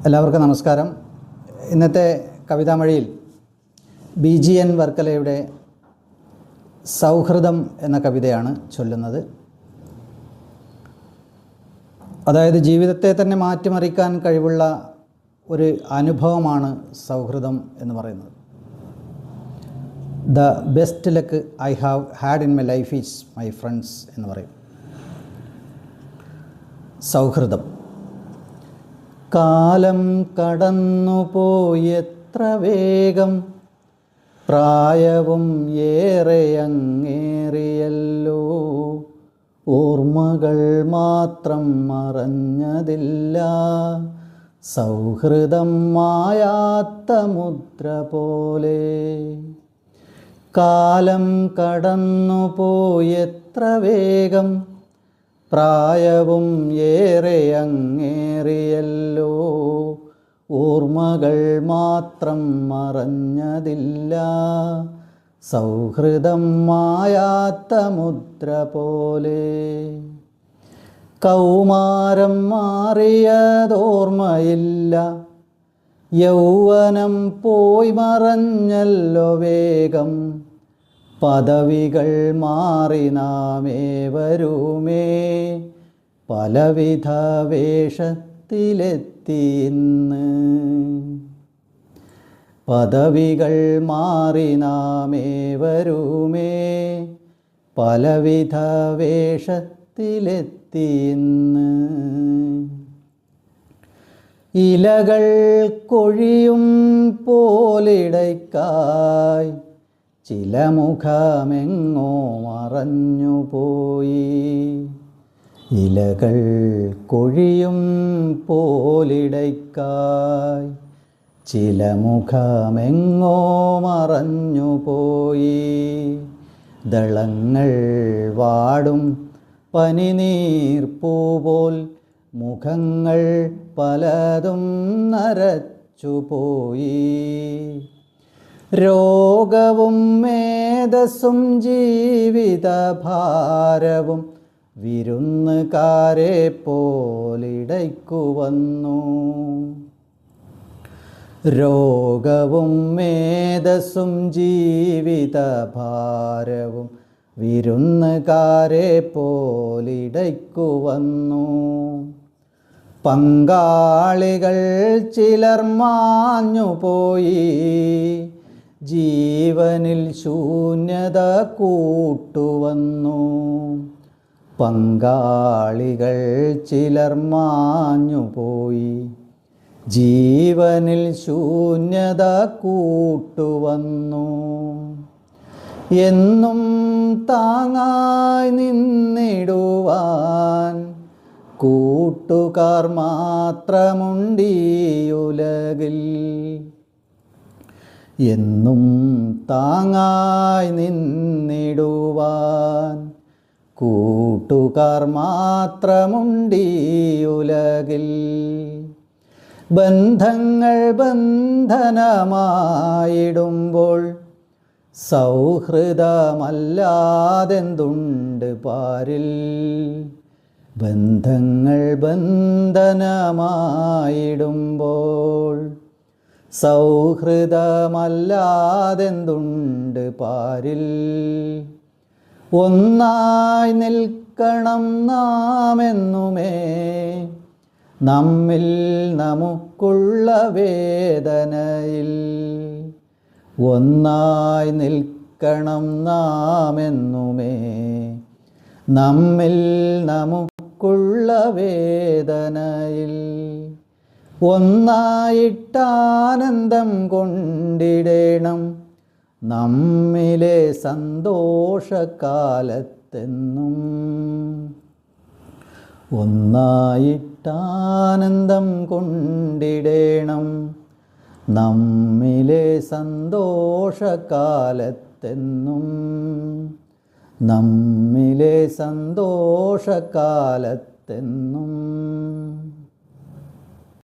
എല്ലാവർക്കും നമസ്കാരം. ഇന്നത്തെ കവിതാമഴയിൽ BGN വർക്കലയുടെ സൗഹൃദം എന്ന കവിതയാണ് ചൊല്ലുന്നത്. അതായത് ജീവിതത്തെ തന്നെ മാറ്റിമറിക്കാൻ കഴിവുള്ള ഒരു അനുഭവമാണ് സൗഹൃദം എന്ന് പറയുന്നത്. The best luck I have had in my life is my friends എന്ന് പറയും. സൗഹൃദം. കാലം കടന്നുപോയി എത്ര വേഗം, പ്രായവും ഏറെ അങ്ങേറിയല്ലോ, ഓർമ്മകൾ മാത്രം മറഞ്ഞതില്ല, സൗഹൃദം മായാത്ത മുദ്ര പോലെ. കാലം കടന്നുപോയി എത്ര വേഗം, പ്രായവും ഏറെ അങ്ങേറിയല്ലോ, ഓർമ്മകൾ മാത്രം മറഞ്ഞതില്ല, സൗഹൃദം മായാത്ത മുദ്ര പോലെ. കൗമാരം മാറിയതോർമ്മയില്ല, യൗവനം പോയി മറഞ്ഞല്ലോ വേഗം, പദവികൾ മാറി നാമേവരുമേ, പലവിധ വേഷത്തിലെത്തി ഇന്ന്. പദവികൾ മാറി നാമേവരുമേ, പലവിധ വേഷത്തിലെത്തി ഇന്ന്. ഇലകൾ കൊഴിയും പോലിടയ്ക്കായി ചില മുഖമെങ്ങോ മറഞ്ഞുപോയി. ഇലകൾ കൊഴിയും പോലിടയ്ക്കായി ചില മുഖമെങ്ങോ മറഞ്ഞുപോയി. ദളങ്ങൾ വാടും പനിനീർപ്പൂപോൽ മുഖങ്ങൾ പലതും നരച്ചുപോയി. രോഗവും മേധസ്സും ജീവിതഭാരവും വിരുന്നുകാരെ പോലിടയ്ക്കു വന്നു. രോഗവും മേധസ്സും ജീവിതഭാരവും വിരുന്നുകാരെ പോലിടയ്ക്കു വന്നു. പങ്കാളികൾ ചിലർ മാഞ്ഞുപോയി, ജീവനിൽ ശൂന്യത കൂട്ടുവന്നു. പങ്കാളികൾ ചിലർ മാഞ്ഞുപോയി, ജീവനിൽ ശൂന്യത കൂട്ടുവന്നു. എന്നും താങ്ങായി നിന്നിടുവാൻ കൂട്ടുകാർ മാത്രമുണ്ടീ ഉലകിൽ. എന്നും താങ്ങായി നിന്നിടുവാൻ കൂട്ടുകാർ മാത്രമുണ്ടീ ഉലകിൽ. ബന്ധങ്ങൾ ബന്ധനമായിടുമ്പോൾ സൗഹൃദമല്ലാതെന്തുണ്ട് പാരിൽ. ബന്ധങ്ങൾ ബന്ധനമായിടുമ്പോൾ സൗഹൃദമല്ലാതെന്തുണ്ട് പാരിൽ. ഒന്നായി നിൽക്കണം നാമെന്നുമേ, നമ്മിൽ നമുക്കുള്ള വേദനയിൽ. ഒന്നായി നിൽക്കണം നാമെന്നുമേ, നമ്മിൽ നമുക്കുള്ള വേദനയിൽ. ഒന്നായിട്ടാനന്ദം കൊണ്ടിടേണം നമ്മിലെ സന്തോഷകാലത്തെന്നും. ഒന്നായിട്ടാനന്ദം കൊണ്ടിടേണം നമ്മിലെ സന്തോഷകാലത്തെന്നും. നമ്മിലെ സന്തോഷകാലത്തെന്നും.